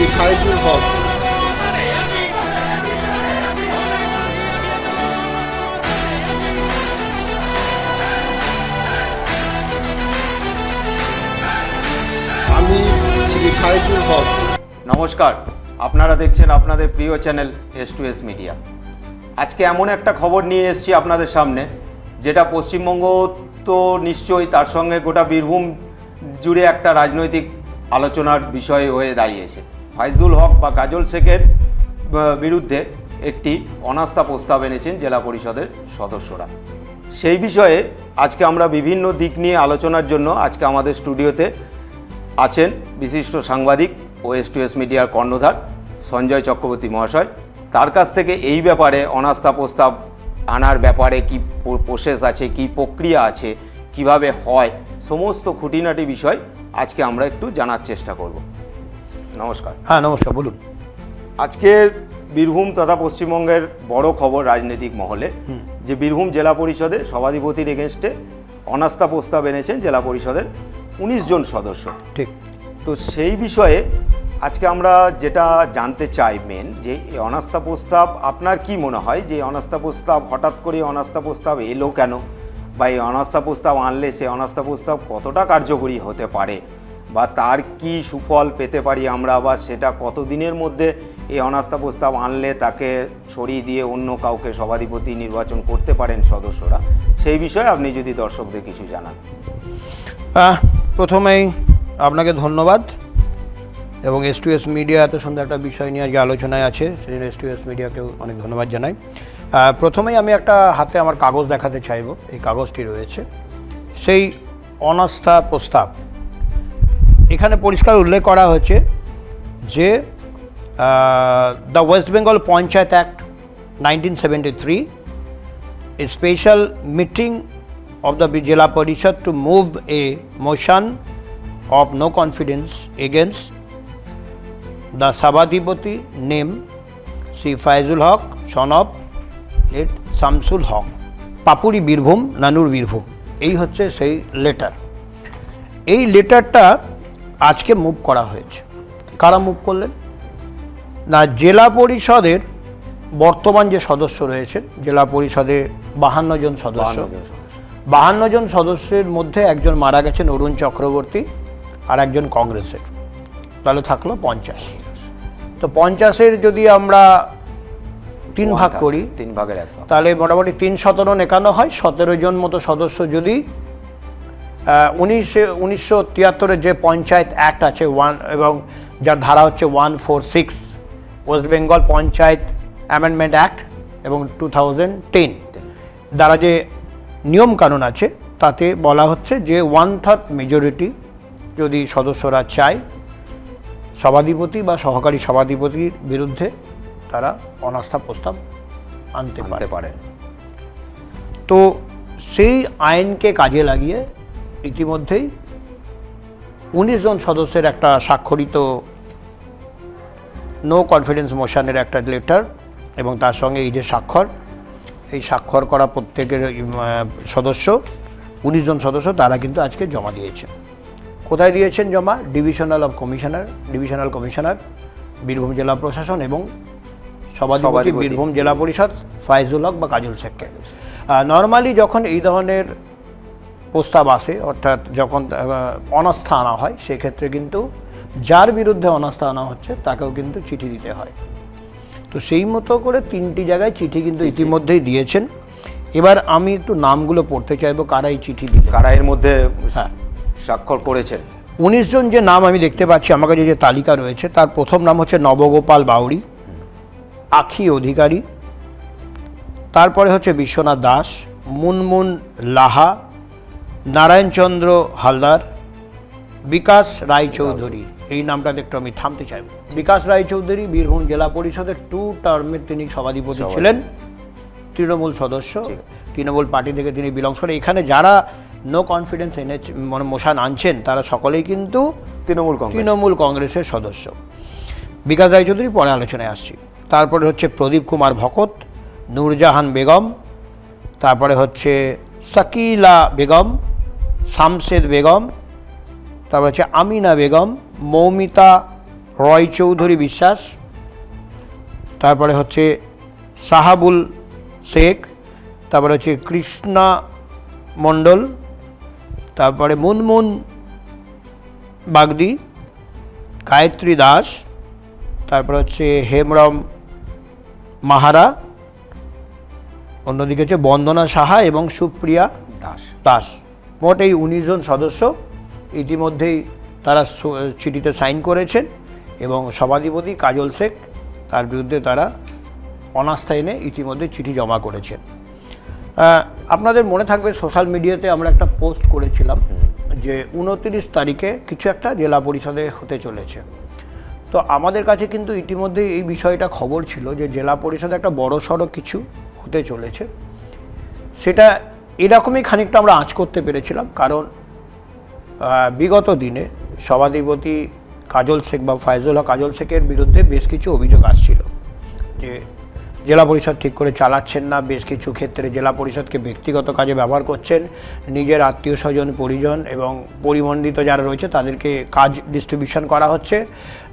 শ্রী ফাইজুল হক। আমি শ্রী ফাইজুল হক। নমস্কার, আপনারা দেখছেন আপনাদের প্রিয় চ্যানেল S2S মিডিয়া। আজকে এমন একটা খবর নিয়ে এসেছি আপনাদের সামনে, যেটা পশ্চিমবঙ্গ তো নিশ্চয়ই, তার সঙ্গে গোটা বীরভূম জুড়ে একটা রাজনৈতিক আলোচনার বিষয় হয়ে দাঁড়িয়েছে। ফাইজুল হক বা কাজল শেখের বিরুদ্ধে একটি অনাস্থা প্রস্তাব এনেছেন জেলা পরিষদের সদস্যরা। সেই বিষয়ে আজকে আমরা বিভিন্ন দিক নিয়ে আলোচনার জন্য আজকে আমাদের স্টুডিওতে আছেন বিশিষ্ট সাংবাদিক ও S2S মিডিয়ার কর্ণধার সঞ্জয় চক্রবর্তী মহাশয়। তার কাছ থেকে এই ব্যাপারে অনাস্থা প্রস্তাব আনার ব্যাপারে কি প্রসেস আছে, কি প্রক্রিয়া আছে, কিভাবে হয়, সমস্ত খুঁটিনাটি বিষয় আজকে আমরা একটু জানার চেষ্টা করব। নমস্কার। হ্যাঁ, নমস্কার, বলুন। আজকের বীরভূম তথা পশ্চিমবঙ্গের বড় খবর রাজনৈতিক মহলে, যে বীরভূম জেলা পরিষদে সভাধিপতির এগেনস্টে অনাস্থা প্রস্তাব এনেছেন জেলা পরিষদের 19 জন সদস্য। ঠিক। তো সেই বিষয়ে আজকে আমরা যেটা জানতে চাই মেন, যে এই অনাস্থা প্রস্তাব আপনার কি মনে হয়, যে অনাস্থা প্রস্তাব হঠাৎ করে অনাস্থা প্রস্তাব এলো কেন, বা এই অনাস্থা প্রস্তাব আনলে সেই অনাস্থা প্রস্তাব কতটা কার্যকরী হতে পারে, বা তার কি সুফল পেতে পারি আমরা, বা সেটা কতদিনের মধ্যে এই অনাস্থা প্রস্তাব আনলে তাকে সরিয়ে দিয়ে অন্য কাউকে সভাধিপতি নির্বাচন করতে পারেন সদস্যরা, সেই বিষয়ে আপনি যদি দর্শকদের কিছু জানান। প্রথমেই আপনাকে ধন্যবাদ, এবং S2S মিডিয়া এত সুন্দর একটা বিষয় নিয়ে যে আলোচনায় আছে সেজন্য S2S মিডিয়াকেও অনেক ধন্যবাদ জানাই। প্রথমেই আমি একটা হাতে আমার কাগজ দেখাতে চাইব। এই কাগজটি রয়েছে সেই অনাস্থা প্রস্তাব। এখানে পরিষ্কার উল্লেখ করা হয়েছে যে the West Bengal panchayat act 1973, a special meeting of the Jila Parishad to move a motion of no confidence against the Sabadhipati name Sri Faizul Haq, son of late Samsul Haq, Papuri Birbhum, Nanur Birbhum। এই হচ্ছে সেই letter. এই লেটারটা আজকে move করা হয়েছে। কারা move করলেন না, জেলা পরিষদের বর্তমান যে সদস্য রয়েছেন, জেলা পরিষদে 52 জন সদস্য, 52 জন সদস্যের মধ্যে একজন মারা গেছেন অরুণ চক্রবর্তী, আর একজন কংগ্রেসের, তাহলে থাকলো 50। তো 50-এর যদি আমরা 3 ভাগ করি, 3 ভাগের 1 ভাগ, তাহলে মোটামুটি 3 17 51 হয়। 17 জন মতো সদস্য যদি 1973-এর যে পঞ্চায়েত অ্যাক্ট আছে এবং যার ধারা হচ্ছে 146, West Bengal panchayat amendment act, এবং 2010 দ্বারা যে নিয়মকানুন আছে তাতে বলা হচ্ছে যে 1/3 মেজরিটি যদি সদস্যরা চায়, সভাধিপতি বা সহকারী সভাধিপতির বিরুদ্ধে তারা অনাস্থা প্রস্তাব আনতে পারেন। তো সেই আইনকে কাজে লাগিয়ে ইতিমধ্যেই 19 জন সদস্যের একটা স্বাক্ষরিত নো কনফিডেন্স মোশনের একটা লেটার, এবং তার সঙ্গে এই যে স্বাক্ষর, এই স্বাক্ষর করা প্রত্যেকের সদস্য 19 জন সদস্য তারা কিন্তু আজকে জমা দিয়েছেন। কোথায় দিয়েছেন জমা? ডিভিশনাল কমিশনার বীরভূম জেলা প্রশাসন এবং সভাধিপতি বীরভূম জেলা পরিষদ ফাইজুল হক বা কাজল শেখকে। নর্মালি যখন এই ধরনের প্রস্তাব আসে, অর্থাৎ যখন অনাস্থা আনা হয়, সেক্ষেত্রে কিন্তু যার বিরুদ্ধে অনাস্থা আনা হচ্ছে তাকেও কিন্তু চিঠি দিতে হয়। তো সেই মতো করে 3টি জায়গায় চিঠি কিন্তু ইতিমধ্যেই দিয়েছেন। এবার আমি একটু নামগুলো পড়তে চাইবো, কারা এই চিঠি দিলেন, কারা এর মধ্যে স্বাক্ষর করেছেন। 19 জন যে নাম আমি দেখতে পাচ্ছি, আমার কাছে যে তালিকা রয়েছে, তার প্রথম নাম হচ্ছে নবগোপাল বাউরি, আখি অধিকারী, তারপরে হচ্ছে বিশ্বনাথ দাস, মুনমুন লাহা, নারায়ণচন্দ্র হালদার, বিকাশ রায়চৌধুরী। এই নামটাতে একটু আমি থামতে চাইব। বিকাশ রায়চৌধুরী বীরভূম জেলা পরিষদের 2 টার্মের তিনি সভাধিপতি ছিলেন, তৃণমূল সদস্য, তৃণমূল পার্টি থেকে তিনি বিলংস করেন। এখানে যারা নো কনফিডেন্স মোশন আনছেন তারা সকলেই কিন্তু তৃণমূল কংগ্রেসের সদস্য। বিকাশ রায়চৌধুরী পরে আলোচনায় আসছি। তারপরে হচ্ছে প্রদীপ কুমার ভকত, নূরজাহান বেগম, তারপরে হচ্ছে সাকিলা বেগম, শামশেদ বেগম, তারপর হচ্ছে আমিনা বেগম, মৌমিতা রয় চৌধুরী বিশ্বাস, তারপরে হচ্ছে সাহাবুল শেখ, তারপরে হচ্ছে কৃষ্ণা মণ্ডল, তারপরে মুনমুন বাগদি, গায়ত্রী দাস, তারপরে হচ্ছে হেমরম মাহারা, অন্যদিকে হচ্ছে বন্দনা সাহা এবং সুপ্রিয়া দাস। মোট এই 19 জন সদস্য ইতিমধ্যেই তারা চিঠিতে সাইন করেছেন এবং সভাধিপতি কাজল শেখ তার বিরুদ্ধে তারা অনাস্থা এনে ইতিমধ্যে চিঠি জমা করেছেন। আপনাদের মনে থাকবে সোশ্যাল মিডিয়াতে আমরা একটা পোস্ট করেছিলাম যে 29 তারিখে কিছু একটা জেলা পরিষদে হতে চলেছে। তো আমাদের কাছে কিন্তু ইতিমধ্যে এই বিষয়টা খবর ছিল যে জেলা পরিষদে একটা বড়সড় কিছু হতে চলেছে। সেটা এরকমই খানিকটা আমরা আঁচ করতে পেরেছিলাম, কারণ বিগত দিনে সভাধিপতি কাজল শেখ বা ফায়জুল হক কাজল শেখের বিরুদ্ধে বেশ কিছু অভিযোগ আসছিল যে জেলা পরিষদ ঠিক করে চালাচ্ছেন না, বেশ কিছু ক্ষেত্রে জেলা পরিষদকে ব্যক্তিগত কাজে ব্যবহার করছেন, নিজের আত্মীয় স্বজন পরিজন এবং পরিমণ্ডিত যারা রয়েছে তাদেরকে কাজ ডিস্ট্রিবিউশন করা হচ্ছে।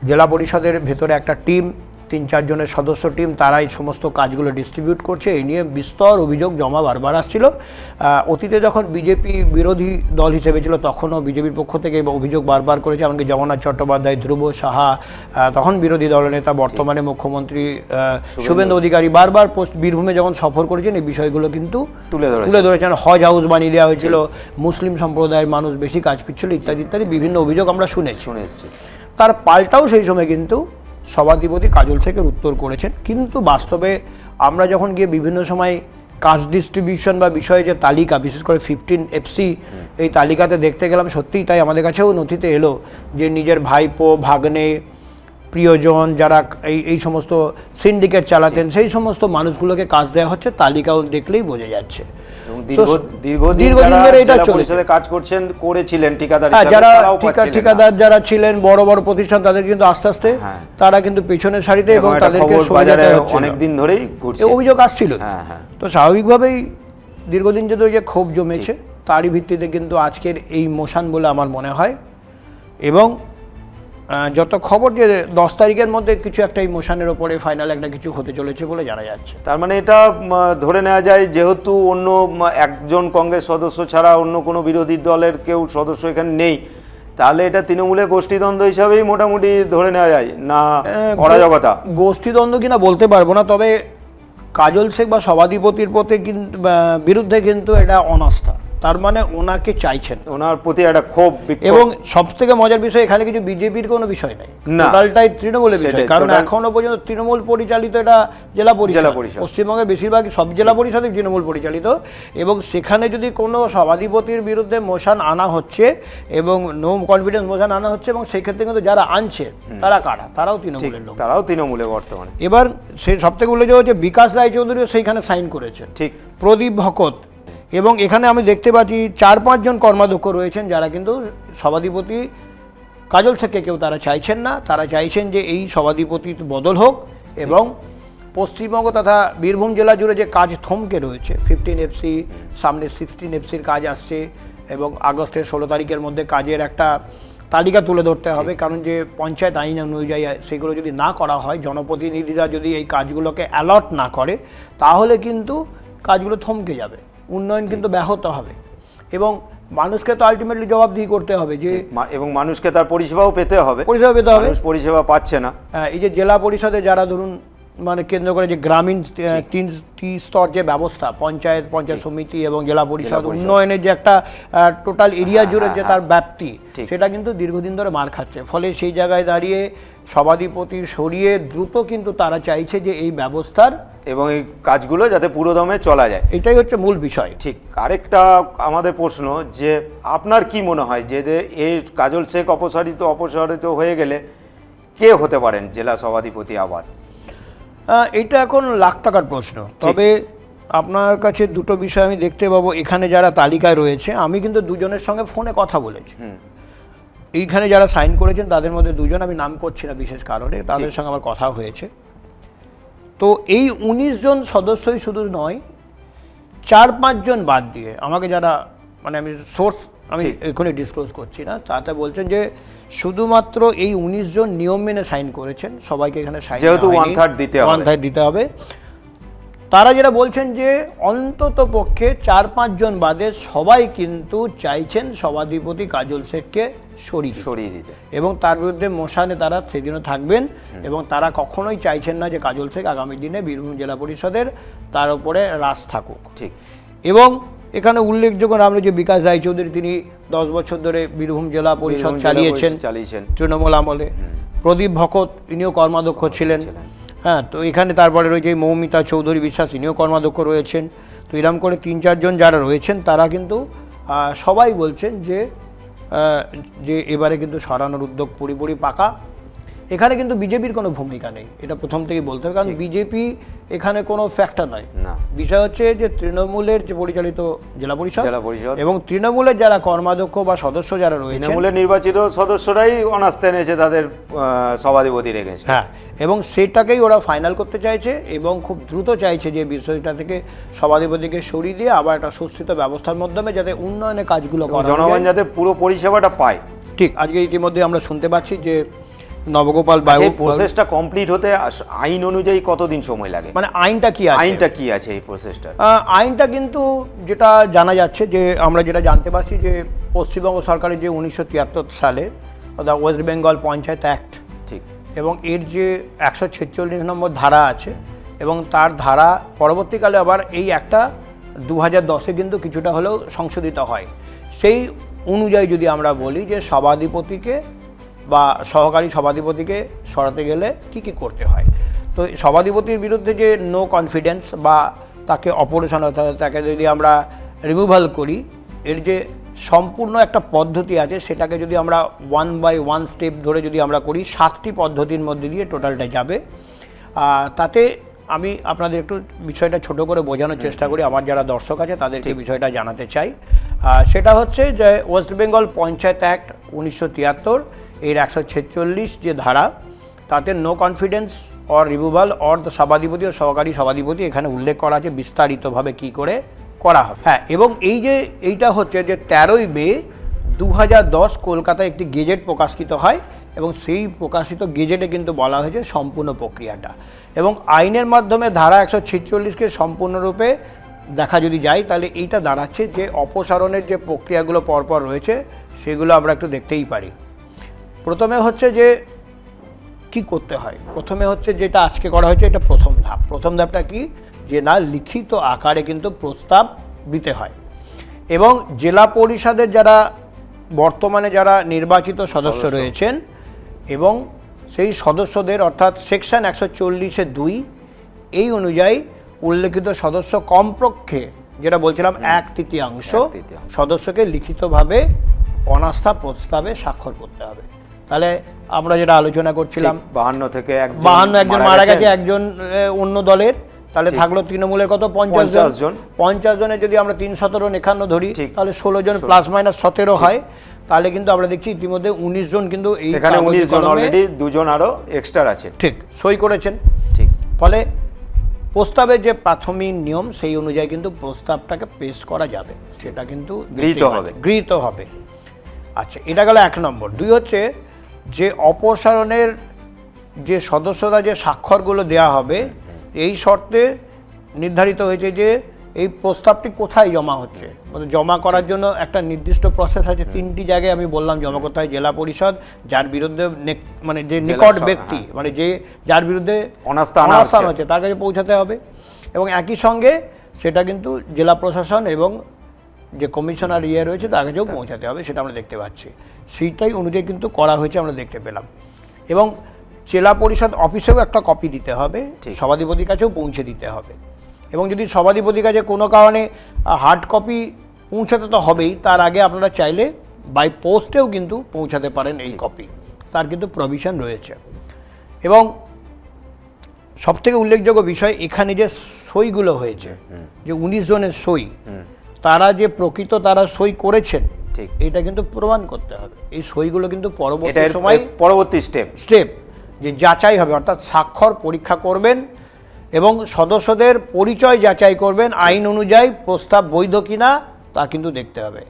জেলা পরিষদের ভেতরে একটা টিম, 3-4 জনের সদস্য টিম, তারাই সমস্ত কাজগুলো ডিস্ট্রিবিউট করছে। এই নিয়ে বিস্তর অভিযোগ জমা বারবার আসছিল। অতীতে যখন বিজেপি বিরোধী দল হিসেবে ছিল তখনও বিজেপির পক্ষ থেকে অভিযোগ বারবার করেছে, এমনকি জগন্নাথ চট্টোপাধ্যায়, ধ্রুব সাহা তখন বিরোধী দলনেতা, বর্তমানে মুখ্যমন্ত্রী শুভেন্দু অধিকারী বারবার বীরভূমে যখন সফর করেছেন এই বিষয়গুলো কিন্তু তুলে ধরেছেন। হজ হাউস বানিয়ে দেওয়া হয়েছিল, মুসলিম সম্প্রদায়ের মানুষ বেশি কাজ পিচ্ছিল, ইত্যাদি ইত্যাদি বিভিন্ন অভিযোগ আমরা শুনেছি। তার পাল্টাও সেই সময় কিন্তু সভাধিপতি কাজল শেখের উত্তর করেছেন। কিন্তু বাস্তবে আমরা যখন গিয়ে বিভিন্ন সময় কাজ ডিস্ট্রিবিউশন বা বিষয়ে যে তালিকা, বিশেষ করে 15 FC এই তালিকাতে দেখতে গেলাম, সত্যিই তাই আমাদের কাছেও নথিতে এলো যে নিজের ভাইপো, ভাগ্নে, প্রিয়জন যারা এই সমস্ত সিন্ডিকেট চালাতেন সেই সমস্ত মানুষগুলোকে কাজ দেওয়া হচ্ছে, তালিকাও দেখলেই বোঝা যাচ্ছে। দীর্ঘদিন ধরে এটা চলছে, কাজ করেছিলেন ঠিকাদার যারা ছিলেন, বড় বড় প্রতিষ্ঠান, তাদের কিন্তু আস্তে আস্তে তারা কিন্তু পেছনের সারিতে এবং তাদেরকে অনেকদিন ধরেই অভিযোগ আসছিল। তো স্বাভাবিকভাবেই দীর্ঘদিন যদি যে ক্ষোভ জমেছে তারই ভিত্তিতে কিন্তু আজকের এই মোশন বলে আমার মনে হয়। এবং যত খবর যে 10 তারিখের মধ্যে কিছু একটা ইমোশনের ওপরে ফাইনাল একটা কিছু হতে চলেছে বলে জানা যাচ্ছে। তার মানে এটা ধরে নেওয়া যায় যেহেতু অন্য একজন কংগ্রেস সদস্য ছাড়া অন্য কোনো বিরোধী দলের কেউ সদস্য এখানে নেই, তাহলে এটা তৃণমূলের গোষ্ঠীদ্বন্দ্ব হিসাবেই মোটামুটি ধরে নেওয়া যায় না অরাজকতা? গোষ্ঠীদ্বন্দ্ব কিনা বলতে পারবো না, তবে কাজল শেখ বা সভাধিপতির প্রতি বিরুদ্ধে কিন্তু এটা অনাস্থা। তার মানে ওনাকে চাইছেন, ওনার প্রতি একটা ক্ষোভ। এবং সব থেকে মজার বিষয় এখানে কিছু বিজেপির কোনো বিষয় নাই, টোটালটাই তৃণমূলের বিষয়। কারণ এখনো পর্যন্ত তৃণমূল পরিচালিত এটা জেলা পরিষদ, পশ্চিমবঙ্গের বেশিরভাগ সব জেলা পরিষদই তৃণমূল পরিচালিত। এবং সেখানে যদি কোনো সভাধিপতির বিরুদ্ধে মোশন আনা হচ্ছে এবং নো কনফিডেন্স মোশন আনা হচ্ছে, এবং সেই ক্ষেত্রে কিন্তু যারা আনছে তারা কারা? তারাও তৃণমূলের লোক, তারাও তৃণমূলে বর্তমানে। এবার সে সব থেকে উল্লেখযোগ্য হচ্ছে বিকাশ রায়চৌধুরীও সেইখানে সাইন করেছেন, ঠিক, প্রদীপ ভকত। এবং এখানে আমি দেখতে পাচ্ছি 4-5 জন কর্মাধ্যক্ষ রয়েছেন যারা কিন্তু সভাধিপতি কাজল শেখকে কেউ তারা চাইছেন না। তারা চাইছেন যে এই সভাধিপতি বদল হোক এবং পশ্চিমবঙ্গ তথা বীরভূম জেলা জুড়ে যে কাজ থমকে রয়েছে, 15 FC, সামনে 16 FCর কাজ আসছে এবং আগস্টের 16 তারিখের মধ্যে কাজের একটা তালিকা তুলে ধরতে হবে। কারণ যে পঞ্চায়েত আইন অনুযায়ী সেগুলো যদি না করা হয়, জনপ্রতিনিধিরা যদি এই কাজগুলোকে অ্যালট না করে, তাহলে কিন্তু কাজগুলো থমকে যাবে, উন্নয়ন কিন্তু ব্যাহত হবে। এবং মানুষকে তো আলটিমেটলি জবাবদিহি করতে হবে যে, এবং মানুষকে তার পরিষেবাও পেতে হবে, পরিষেবা পাচ্ছে না। এই যে জেলা পরিষদে যারা ধরুন মানে কেন্দ্র করে যে গ্রামীণ 3 স্তর যে ব্যবস্থা, পঞ্চায়েত সমিতি এবং জেলা পরিষদ উন্নয়নের যে একটা টোটাল এরিয়া জুড়ে যে তার ব্যাপ্তি, সেটা কিন্তু দীর্ঘদিন ধরে মার খাচ্ছে। ফলে সেই জায়গায় দাঁড়িয়ে সভাধিপতি সরিয়ে দ্রুত কিন্তু তারা চাইছে যে এই ব্যবস্থার এবং এই কাজগুলো যাতে পুরোদমে চলা যায়, এটাই হচ্ছে মূল বিষয়। ঠিক। আরেকটা আমাদের প্রশ্ন যে আপনার কি মনে হয় যে এই কাজল শেখ অপসারিত হয়ে গেলে কে হতে পারেন জেলা সভাধিপতি আবার? এটা এখন লাখ টাকার প্রশ্ন। তবে আপনার কাছে দুটো বিষয় আমি দেখতে পাবো। এখানে যারা তালিকায় রয়েছে, আমি কিন্তু দুজনের সঙ্গে ফোনে কথা বলেছি। এইখানে যারা সাইন করেছেন তাদের মধ্যে দুজন, আমি নাম করছি না বিশেষ কারণে, তাদের সঙ্গে আমার কথা হয়েছে। তো এই 19 জন সদস্যই শুধু নয়, 4-5 জন বাদ দিয়ে আমাকে যারা মানে আমি সোর্স আমি ঠিক। এখানে ডিসক্লোজ করছি না, তাতে বলছেন যে শুধুমাত্র এই 19 জন নিয়ম মেনে সাইন করেছেন, সবাইকে এখানে সাইন যেহেতু 1/3 দিতে হবে। 1/3 দিতে হবে। তারা যেটা বলছেন যে অন্তত পক্ষে 4-5 জন বাদে সবাই কিন্তু চাইছেন সভাধিপতি কাজল শেখকে সরিয়ে দিতে। এবং তার বিরুদ্ধে মোশানে তারা সেদিনও থাকবেন এবং তারা কখনোই চাইছেন না যে কাজল শেখ আগামী দিনে বীরভূম জেলা পরিষদের তার উপরে রাজ থাকুক। ঠিক। এবং এখানে উল্লেখযোগ্য নাম যে বিকাশ রায়চৌধুরী, তিনি 10 বছর ধরে বীরভূম জেলা পরিষদ চালিয়েছেন তৃণমূল আমলে। প্রদীপ ভকত ইনিও কর্মাধ্যক্ষ ছিলেন। হ্যাঁ, তো এখানে তারপরে রয়েছে মৌমিতা চৌধুরী বিশ্বাস, ইনিও কর্মাধ্যক্ষ রয়েছেন। তো এরকম করে 3-4 জন যারা রয়েছেন তারা কিন্তু সবাই বলছেন যে এবারে কিন্তু সরানোর উদ্যোগ পুরোপুরি পাকা। এখানে কিন্তু বিজেপির কোনো ভূমিকা নেই, এটা প্রথম থেকেই বলতে হবে, কারণ বিজেপি এখানে কোনো ফ্যাক্টর নয়। বিষয় হচ্ছে যে তৃণমূলের যে পরিচালিত জেলা পরিষদ এবং তৃণমূলের যারা কর্মাধ্যক্ষ বা সদস্য যারা রয়েছে, তৃণমূলের নির্বাচিত সদস্যরাই অনাস্থা এনেছে তাদের সভাধিপতি রেখেছে। হ্যাঁ, এবং সেটাকেই ওরা ফাইনাল করতে চাইছে এবং খুব দ্রুত চাইছে যে বিষয়টা থেকে সভাধিপতিকে সরিয়ে দিয়ে আবার একটা সুস্থিত ব্যবস্থার মাধ্যমে যাতে উন্নয়নের কাজগুলো করা যায়, জনগণ যাতে পুরো পরিষেবাটা পায়। ঠিক। আজকে ইতিমধ্যে আমরা শুনতে পাচ্ছি যে নবগোপাল বাবু প্রসেসটা কমপ্লিট হতে আইন অনুযায়ী কতদিন সময় লাগে, মানে আইনটা কি আছে এই প্রসেসটা? আইনটা কিন্তু যেটা জানা যাচ্ছে, যে আমরা যেটা জানতে পারছি যে পশ্চিমবঙ্গ সরকারের যে 1973 সালে অর্থাৎ ওয়েস্ট বেঙ্গল পঞ্চায়েত অ্যাক্ট, ঠিক, এবং এর যে 146 নম্বর ধারা আছে এবং তার ধারা পরবর্তীকালে আবার এই একটা 2010-এ কিন্তু কিছুটা হলেও সংশোধিত হয়। সেই অনুযায়ী যদি আমরা বলি যে সভাধিপতিকে বা সহকারী সভাধিপতিকে সরাতে গেলে কি করতে হয়, তো সভাধিপতির বিরুদ্ধে যে নো কনফিডেন্স বা তাকে অপারেশন, অর্থাৎ তাকে যদি আমরা রিমুভাল করি, এর যে সম্পূর্ণ একটা পদ্ধতি আছে, সেটাকে যদি আমরা 1 by 1 স্টেপ ধরে যদি আমরা করি, 7টি পদ্ধতির মধ্যে দিয়ে টোটালটা যাবে। তাতে আমি আপনাদের একটু বিষয়টা ছোট করে বোঝানোর চেষ্টা করি, আমার যারা দর্শক আছে তাদেরকে বিষয়টা জানাতে চাই। সেটা হচ্ছে যে ওয়েস্ট বেঙ্গল পঞ্চায়েত অ্যাক্ট 1973 এর 146 যে ধারা, তাতে no confidence or removal or the সভাধিপতি ও সহকারী সভাধিপতি এখানে উল্লেখ করা আছে বিস্তারিতভাবে কি করে করা হবে। হ্যাঁ, এবং এইটা হচ্ছে যে 13ই মে 2010 কলকাতায় একটি গেজেট প্রকাশিত হয় এবং সেই প্রকাশিত গেজেটে কিন্তু বলা হয়েছে সম্পূর্ণ প্রক্রিয়াটা, এবং আইনের মাধ্যমে ধারা 146কে সম্পূর্ণরূপে দেখা যদি যায়, তাহলে এইটা দাঁড়াচ্ছে যে অপসারণের যে প্রক্রিয়াগুলো পরপর রয়েছে সেগুলো আমরা একটু দেখতেই পারি। প্রথমে হচ্ছে যে কি করতে হয়, প্রথমে হচ্ছে যেটা আজকে করা হয়েছে, এটা প্রথম ধাপ। প্রথম ধাপটা কি, যে না লিখিত আকারে কিন্তু প্রস্তাব দিতে হয়, এবং জেলা পরিষদের যারা বর্তমানে যারা নির্বাচিত সদস্য রয়েছেন এবং সেই সদস্যদের, অর্থাৎ সেকশন 140-2 এই অনুযায়ী উল্লেখিত সদস্য কমপক্ষে যেটা বলছিলাম 1/3 সদস্যকে লিখিতভাবে অনাস্থা প্রস্তাবে স্বাক্ষর করতে হবে। তাহলে আমরা যেটা আলোচনা করছিলাম 52 থেকে 52 একজন মারা গেছে, একজন অন্য দলের, তাহলে থাকলো তৃণমূলের কত 50 জন। 50 জনের যদি আমরা 3-17-51 ধরি, তাহলে 16 জন প্লাস মাইনাস 17 হয়। তাহলে কিন্তু আমরা দেখছি ইতিমধ্যে 19 জন কিন্তু এই সেখানে 19 জন অলরেডি, 2 জন আরো এক্সট্রা আছে, ঠিক, সই করেছেন। ঠিক। ফলে প্রস্তাবের যে প্রাথমিক নিয়ম সেই অনুযায়ী কিন্তু প্রস্তাবটাকে পেশ করা যাবে, সেটা কিন্তু গৃহীত হবে। আচ্ছা, এটা গেল 1 নম্বর। 2 হচ্ছে যে অপসারণের যে সদস্যরা যে স্বাক্ষরগুলো দেওয়া হবে, এই শর্তে নির্ধারিত হয়েছে যে এই প্রস্তাবটি কোথায় জমা হচ্ছে, মানে জমা করার জন্য একটা নির্দিষ্ট প্রসেস আছে। 3টি জায়গায় আমি বললাম জমা করতে হয়। জেলা পরিষদ, যার বিরুদ্ধে মানে যে নিকট ব্যক্তি, মানে যে যার বিরুদ্ধে অনাস্থা হচ্ছে তার কাছে পৌঁছাতে হবে, এবং একই সঙ্গে সেটা কিন্তু জেলা প্রশাসন এবং যে কমিশনার রয়েছে তার কাছেও পৌঁছাতে হবে, সেটা আমরা দেখতে পাচ্ছি। সেইটাই অনুযায়ী কিন্তু করা হয়েছে, আমরা দেখতে পেলাম। এবং জেলা পরিষদ অফিসেও একটা কপি দিতে হবে, সভাধিপতির কাছেও পৌঁছে দিতে হবে, এবং যদি সভাধিপতির কাছে কোনো কারণে হার্ড কপি পৌঁছাতে তো হবেই, তার আগে আপনারা চাইলে বাই পোস্টেও কিন্তু পৌঁছাতে পারেন এই কপি, তার কিন্তু প্রভিশন রয়েছে। এবং সবথেকে উল্লেখযোগ্য বিষয়, এখানে যে সইগুলো হয়েছে, যে 19 জনের সই, তারা যে প্রকৃত তারা সই করেছেন, এটা কিন্তু প্রমাণ করতে হবে। এই সইগুলো কিন্তু পরবর্তী সময় পরবর্তী স্টেপ যে যাচাই হবে, অর্থাৎ স্বাক্ষর পরীক্ষা করবেন এবং সদস্যদের পরিচয় যাচাই করবেন, আইন অনুযায়ী প্রস্তাব বৈধ কিনা তা কিন্তু দেখতে হবে।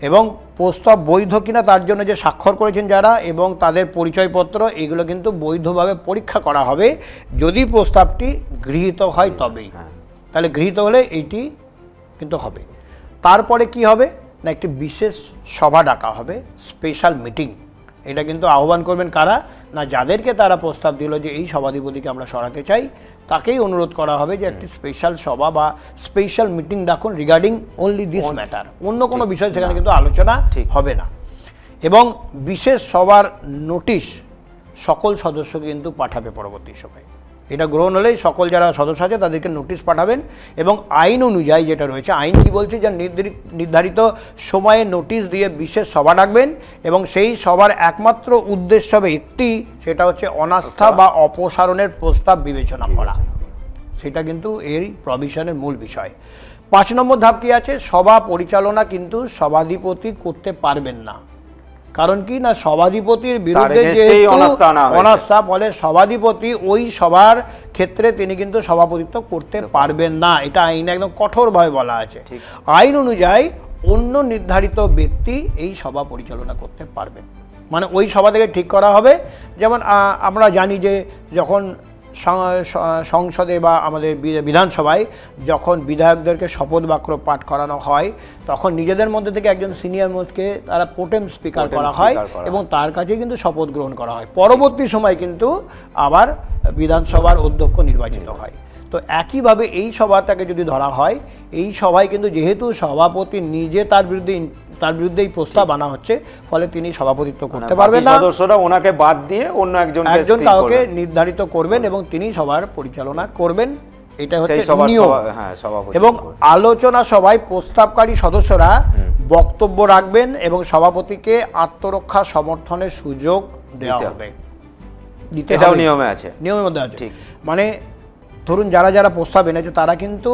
এবং প্রস্তাব বৈধ কিনা তার জন্য যে স্বাক্ষর করেছেন যারা এবং তাদের পরিচয়পত্র, এগুলো কিন্তু বৈধভাবে পরীক্ষা করা হবে। যদি প্রস্তাবটি গৃহীত হয় তবেই, তাহলে গৃহীত হলে এইটি কিন্তু হবে। তারপরে কি হবে না, একটি বিশেষ সভা ডাকা হবে, স্পেশাল মিটিং। এটা কিন্তু আহ্বান করবেন কারা না, যাদেরকে তারা প্রস্তাব দিল যে এই সভাধিপতিকে আমরা সরাতে চাই, তাকেই অনুরোধ করা হবে যে একটি স্পেশাল সভা বা স্পেশাল মিটিং ডাকুন রিগার্ডিং অনলি দিস ম্যাটার। অন্য কোনো বিষয় সেখানে কিন্তু আলোচনা হবে না। এবং বিশেষ সভার নোটিশ সকল সদস্যকে কিন্তু পাঠাবে পরবর্তী সময়। এটা গ্রহণ হলেই সকল যারা সদস্য আছে তাদেরকে নোটিশ পাঠাবেন। এবং আইন অনুযায়ী যেটা রয়েছে, আইন কি বলছে, যে নির্ধারিত সময়ে নোটিশ দিয়ে বিশেষ সভা ডাকবেন এবং সেই সভার একমাত্র উদ্দেশ্য হবে একটি, সেটা হচ্ছে অনাস্থা বা অপসারণের প্রস্তাব বিবেচনা করা। সেটা কিন্তু এই প্রভিশনের মূল বিষয়। 5 নম্বর ধাপ কি আছে, সভা পরিচালনা কিন্তু সভাধিপতি করতে পারবেন না। কারণ কি না, সভাধিপতির বিরুদ্ধে যে অনাস্থা, ফলে সভাধিপতি ওই সভার ক্ষেত্রে তিনি কিন্তু সভাপতিত্ব করতে পারবেন না। এটা আইনে একদম কঠোরভাবে বলা আছে। আইন অনুযায়ী অন্য নির্ধারিত ব্যক্তি এই সভা পরিচালনা করতে পারবেন। মানে ওই সভা থেকে ঠিক করা হবে। যেমন আমরা জানি যে যখন সংসদে বা আমাদের বিধানসভায় যখন বিধায়কদেরকে শপথ বাক্য পাঠ করানো হয়, তখন নিজেদের মধ্যে থেকে একজন সিনিয়র মোস্টকে তারা প্রোটেম স্পিকার করা হয় এবং তার কাছে কিন্তু শপথ গ্রহণ করা হয়। পরবর্তী সময় কিন্তু আবার বিধানসভার অধ্যক্ষ নির্বাচিত হয়। তো একইভাবে এই সভাটাকে যদি ধরা হয়, এই সভায় কিন্তু যেহেতু সভাপতি নিজে তার বিরুদ্ধে এই প্রস্তাব আনা হচ্ছে, ফলে তিনি সভাপতিত্ব করতে পারবেন না। সদস্যরা ওনাকে বাদ দিয়ে অন্য একজন কাউকে নির্ধারিত করবেন এবং তিনি সভার পরিচালনা করবেন। এটা হচ্ছে নিয়ম। এবং আলোচনা সভায় প্রস্তাবকারী সদস্যরা বক্তব্য রাখবেন এবং সভাপতিকে আত্মরক্ষা সমর্থনের সুযোগ দেওয়া হবে। এটাও নিয়মে আছে, নিয়মের মধ্যে আছে। মানে ধরুন যারা প্রস্তাব এনেছে তারা কিন্তু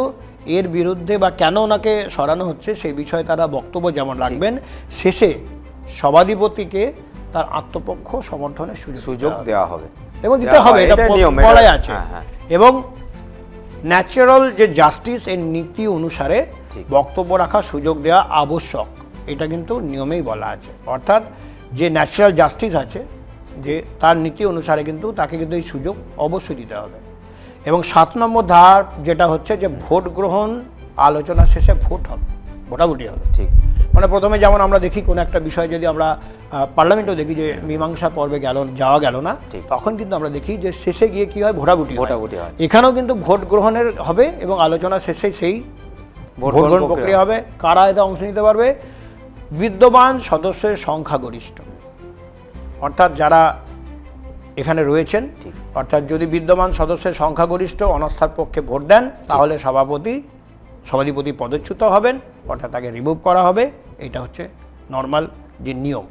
এর বিরুদ্ধে বা কেন ওনাকে সরানো হচ্ছে সেই বিষয়ে তারা বক্তব্য যেমন রাখবেন, শেষে সভাধিপতিকে তার আত্মপক্ষ সমর্থনের সুযোগ দেওয়া হবে এবং দিতে হবে। এটা বলাই আছে। এবং ন্যাচারাল যে জাস্টিস এর নীতি অনুসারে বক্তব্য রাখার সুযোগ দেওয়া আবশ্যক, এটা কিন্তু নিয়মেই বলা আছে। অর্থাৎ যে ন্যাচারাল জাস্টিস আছে, যে তার নীতি অনুসারে কিন্তু তাকে কিন্তু এই সুযোগ অবশ্যই দিতে হবে। এবং 7 নম্বর ধাপ যেটা হচ্ছে যে ভোট গ্রহণ, আলোচনা শেষে ভোট হবে, ভোটাভুটি হবে। ঠিক, মানে প্রথমে যেমন আমরা দেখি কোনো একটা বিষয় যদি আমরা পার্লামেন্টেও দেখি যে মীমাংসা পর্বে যাওয়া গেল না, তখন কিন্তু আমরা দেখি যে শেষে গিয়ে কি হয়, ভোটাভুটি হয়। এখানেও কিন্তু ভোট গ্রহণের হবে এবং আলোচনা শেষে সেই ভোট গ্রহণ প্রক্রিয়া হবে। কারা এতে অংশ নিতে পারবে, বিদ্যমান সদস্যের সংখ্যাগরিষ্ঠ, অর্থাৎ যারা এখানে রয়েছেন, অর্থাৎ যদি বিদ্যমান সদস্যের সংখ্যাগরিষ্ঠ অনাস্থার পক্ষে ভোট দেন, তাহলে সভাধিপতি পদচ্যুত হবেন, অর্থাৎ তাকে রিমুভ করা হবে। এটা হচ্ছে নর্মাল যে নিয়ম।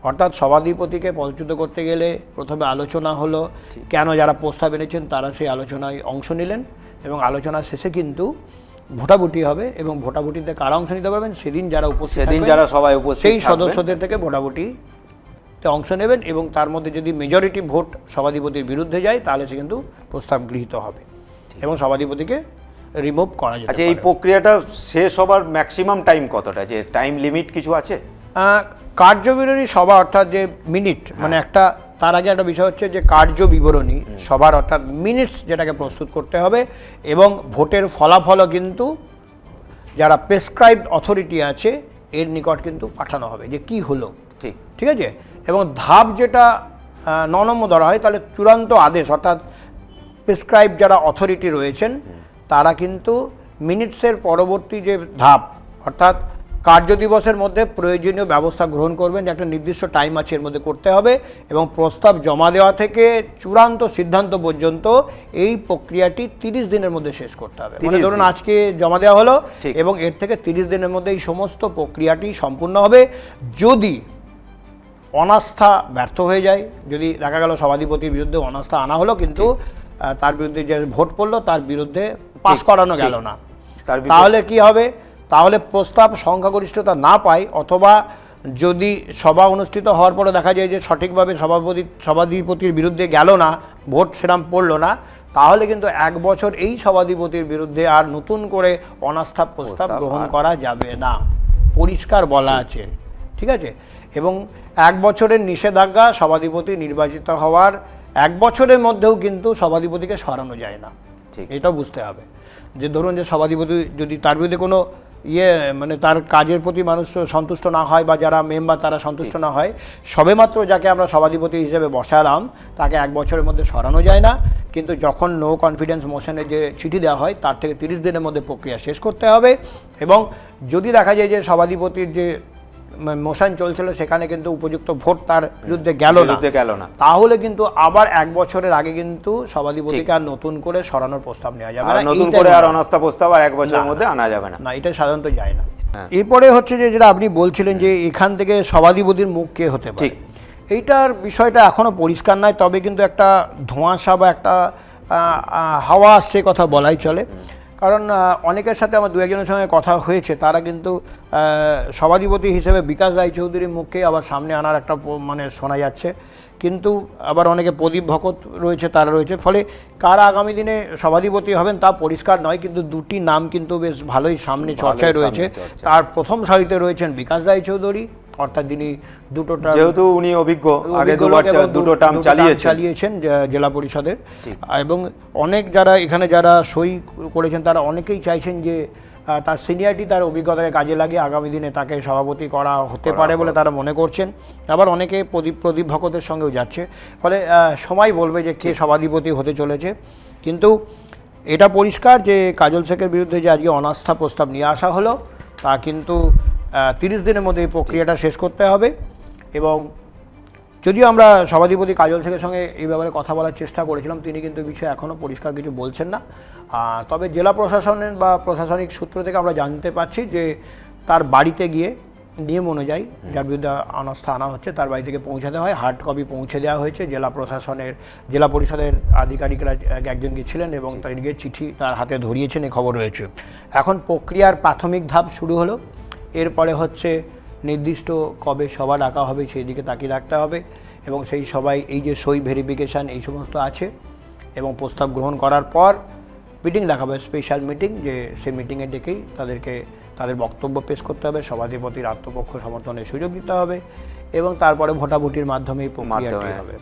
অর্থাৎ সভাধিপতিকে পদচ্যুত করতে গেলে প্রথমে আলোচনা হলো, কেন যারা প্রস্তাব এনেছেন তারা সেই আলোচনায় অংশ নিলেন এবং আলোচনা শেষে কিন্তু ভোটাভুটি হবে। এবং ভোটাভুটিতে কারা অংশ নিতে পারবেন, সেদিন যারা উপস্থিত সেই সদস্যদের থেকে ভোটাভুটি অংশ নেবেন এবং তার মধ্যে যদি মেজরিটি ভোট সভাধিপতির বিরুদ্ধে যায়, তাহলে সে কিন্তু প্রস্তাব গৃহীত হবে এবং সভাধিপতিকে রিমুভ করা যাবে। আচ্ছা, এই প্রক্রিয়াটা শেষ হবার ম্যাক্সিমাম টাইম কতটা, যে টাইম লিমিট কিছু আছে? কার্যবিবরণী সভা অর্থাৎ যে মিনিট, মানে একটা তার আগে একটা বিষয় হচ্ছে যে কার্য বিবরণী সভার অর্থাৎ মিনিটস যেটাকে প্রস্তুত করতে হবে এবং ভোটের ফলাফলও কিন্তু যারা প্রেসক্রাইবড অথরিটি আছে এর নিকট কিন্তু পাঠানো হবে যে কি হলো। ঠিক আছে। এবং ধাপ যেটা 9 নম্বর ধরা হয়, তাহলে চূড়ান্ত আদেশ, অর্থাৎ প্রেসক্রাইব যারা অথরিটি রয়েছেন তারা কিন্তু মিনিটসের পরবর্তী যে ধাপ, অর্থাৎ কার্যদিবসের মধ্যে প্রয়োজনীয় ব্যবস্থা গ্রহণ করবেন, যে একটা নির্দিষ্ট টাইম আছে এর মধ্যে করতে হবে এবং প্রস্তাব জমা দেওয়া থেকে চূড়ান্ত সিদ্ধান্ত পর্যন্ত এই প্রক্রিয়াটি 30 দিনের মধ্যে শেষ করতে হবে। মানে ধরুন আজকে জমা দেওয়া হলো এবং এর থেকে 30 দিনের মধ্যে এই সমস্ত প্রক্রিয়াটি সম্পূর্ণ হবে। যদি অনাস্থা ব্যর্থ হয়ে যায়, যদি দেখা গেল সভাধিপতির বিরুদ্ধে অনাস্থা আনা হলো কিন্তু তার বিরুদ্ধে যে ভোট পড়লো তার বিরুদ্ধে পাস করানো গেল না, তাহলে কি হবে, তাহলে প্রস্তাব সংখ্যাগরিষ্ঠতা না পায়, অথবা যদি সভা অনুষ্ঠিত হওয়ার পরে দেখা যায় যে সঠিকভাবে সভাধিপতির বিরুদ্ধে গেল না, ভোট সেরাম পড়লো না, তাহলে কিন্তু 1 বছর এই সভাধিপতির বিরুদ্ধে আর নতুন করে অনাস্থা প্রস্তাব গ্রহণ করা যাবে না। পরিষ্কার বলা আছে, ঠিক আছে। এবং 1 বছরের নিষেধাজ্ঞা, সভাধিপতি নির্বাচিত হওয়ার 1 বছরের মধ্যেও কিন্তু সভাধিপতিকে সরানো যায় না, ঠিক। এটাও বুঝতে হবে যে ধরুন যে সভাধিপতি যদি তার বিরুদ্ধে কোনো মানে তার কাজের প্রতি মানুষ সন্তুষ্ট না হয় বা যারা মেম্বার তারা সন্তুষ্ট না হয়, সবেমাত্র যাকে আমরা সভাধিপতি হিসেবে বসালাম তাকে 1 বছরের মধ্যে সরানো যায় না। কিন্তু যখন নো কনফিডেন্স মোশনে যে চিঠি দেওয়া হয় তার থেকে 30 দিনের মধ্যে প্রক্রিয়া শেষ করতে হবে। এবং যদি দেখা যায় যে সভাধিপতির যে মোশন চলছিল সেখানে কিন্তু উপযুক্ত ভোট তার বিরুদ্ধে গেল না, তাহলে কিন্তু আবার 1 বছরের আগে কিন্তু সভাধিপতিকে আর নতুন করে সরানোর প্রস্তাব নেওয়া যাবে না, নতুন করে আর অনাস্থা প্রস্তাব আর 1 বছরের মধ্যে আনা যাবে না, এটা সাধারণত যায় না। এরপরে হচ্ছে যে যেটা আপনি বলছিলেন যে এখান থেকে সভাধিপতির মুখ কে হতে পারে, এইটার বিষয়টা এখনো পরিষ্কার নয়। তবে কিন্তু একটা ধোঁয়াশা বা একটা হাওয়া আসছে কথা বলাই চলে। কারণ অনেকের সাথে আমার 2-1জনের সঙ্গে কথা হয়েছে, তারা কিন্তু সভাধিপতি হিসেবে বিকাশ রায়চৌধুরীর মুখকে আবার সামনে আনার একটা মানে শোনা যাচ্ছে। কিন্তু আবার অনেকে প্রদীপ ভকত রয়েছে, তারা রয়েছে, ফলে কারা আগামী দিনে সভাধিপতি হবেন তা পরিষ্কার নয়। কিন্তু দুটি নাম কিন্তু বেশ ভালোই সামনে চর্চায় রয়েছে। তার প্রথম সারিতে রয়েছেন বিকাশ রায়চৌধুরী, অর্থাৎ তিনি দুটো টার্ম, যেহেতু উনি অভিজ্ঞ, আগে দুটো টার্ম চালিয়েছেন জেলা পরিষদের। এবং অনেক যারা এখানে যারা সই করেছেন তারা অনেকেই চাইছেন যে তার সিনিয়রিটি, তার অভিজ্ঞতাকে কাজে লাগিয়ে আগামী দিনে তাকে সভাপতি করা হতে পারে বলে তারা মনে করছেন। আবার অনেকে প্রদীপ ভকতের সঙ্গেও যাচ্ছে। ফলে সময় বলবে যে কে সভাধিপতি হতে চলেছে। কিন্তু এটা পরিষ্কার যে কাজল শেখের বিরুদ্ধে যে আজকে অনাস্থা প্রস্তাব নিয়ে আসা হলো তা কিন্তু 30 দিনের মধ্যে এই প্রক্রিয়াটা শেষ করতে হবে। এবং যদিও আমরা সভাধিপতি কাজল শেখের সঙ্গে এই ব্যাপারে কথা বলার চেষ্টা করেছিলাম, তিনি কিন্তু বিষয়ে এখনও পরিষ্কার কিছু বলছেন না। তবে জেলা প্রশাসনের বা প্রশাসনিক সূত্র থেকে আমরা জানতে পারছি যে তার বাড়িতে গিয়ে নিয়ম অনুযায়ী যার বিরুদ্ধে অনাস্থা আনা হচ্ছে তার বাড়ি থেকে পৌঁছাতে হয়, হার্ড কপি পৌঁছে দেওয়া হয়েছে। জেলা পরিষদের আধিকারিকরা একজন গিয়েছিলেন এবং তার গিয়ে চিঠি তার হাতে ধরিয়েছেন, এই খবর রয়েছে। এখন প্রক্রিয়ার প্রাথমিক ধাপ শুরু হলো। এরপরে হচ্ছে নির্দিষ্ট কবে সভা ডাকা হবে সেই দিকে তাকিয়ে রাখতে হবে। এবং সেই সভায় এই যে সই ভেরিফিকেশান এই সমস্ত আছে, এবং প্রস্তাব গ্রহণ করার পর মিটিং ডাকা হবে, স্পেশাল মিটিং, যে সেই মিটিংয়ে ডেকেই তাদেরকে তাদের বক্তব্য পেশ করতে হবে, সভাধিপতির আত্মপক্ষ সমর্থনের সুযোগ দিতে হবে এবং তারপরে ভোটাভুটির মাধ্যমে এই প্রক্রিয়াটি হবে।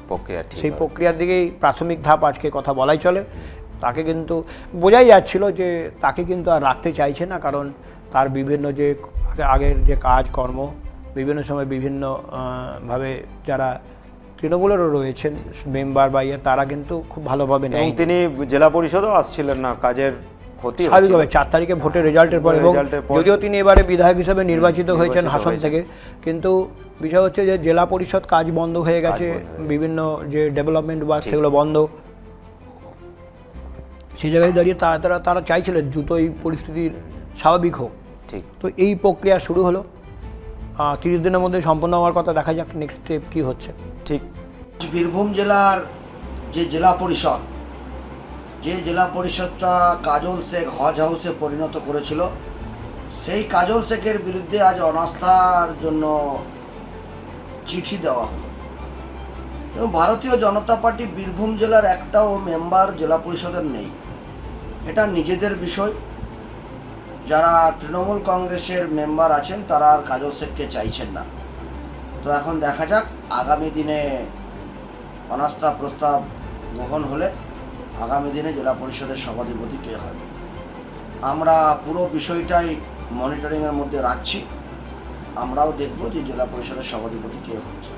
সেই প্রক্রিয়ার দিকেই প্রাথমিক ধাপ আজকে কথা বলাই চলে। তাকে কিন্তু বোঝাই যাচ্ছিল যে তাকে কিন্তু আর রাখতে চাইছে না, কারণ তার বিভিন্ন যে আগের যে কাজকর্ম বিভিন্ন সময় বিভিন্নভাবে যারা তৃণমূলেরও রয়েছেন মেম্বার বা তারা কিন্তু খুব ভালোভাবে নেয়। তিনি জেলা পরিষদও আসছিলেন না, কাজের ক্ষতি স্বাভাবিকভাবে 4 তারিখে ভোটের রেজাল্টের পর, এবং যদিও তিনি এবারে বিধায়ক হিসেবে নির্বাচিত হয়েছেন হাসন থেকে, কিন্তু বিষয় হচ্ছে যে জেলা পরিষদ কাজ বন্ধ হয়ে গেছে, বিভিন্ন যে ডেভেলপমেন্ট ওয়ার্ক সেগুলো বন্ধ। সেই জায়গায় দাঁড়িয়ে তারা চাইছিলেন দ্রুত এই পরিস্থিতির স্বাভাবিক হোক। ঠিক, তো এই প্রক্রিয়া শুরু হলো, 30 দিনের মধ্যে সম্পন্ন হওয়ার কথা। দেখা যাক নেক্সট স্টেপ কী হচ্ছে। ঠিক। বীরভূম জেলার যে জেলা পরিষদটা কাজল শেখ হজ হাউসে পরিণত করেছিল, সেই কাজল শেখের বিরুদ্ধে আজ অনাস্থার জন্য চিঠি দেওয়া হলো। এবং ভারতীয় জনতা পার্টি বীরভূম জেলার একটাও মেম্বার জেলা পরিষদের নেই। এটা নিজেদের বিষয়। যারা তৃণমূল কংগ্রেসের মেম্বার আছেন তারা আর কাজল শেখকে চাইছেন না। তো এখন দেখা যাক আগামী দিনে অনাস্থা প্রস্তাব গ্রহণ হলে আগামী দিনে জেলা পরিষদের সভাধিপতি কে হয়। আমরা পুরো বিষয়টাই মনিটরিংয়ের মধ্যে রাখছি। আমরাও দেখব যে জেলা পরিষদের সভাধিপতি কে হচ্ছে।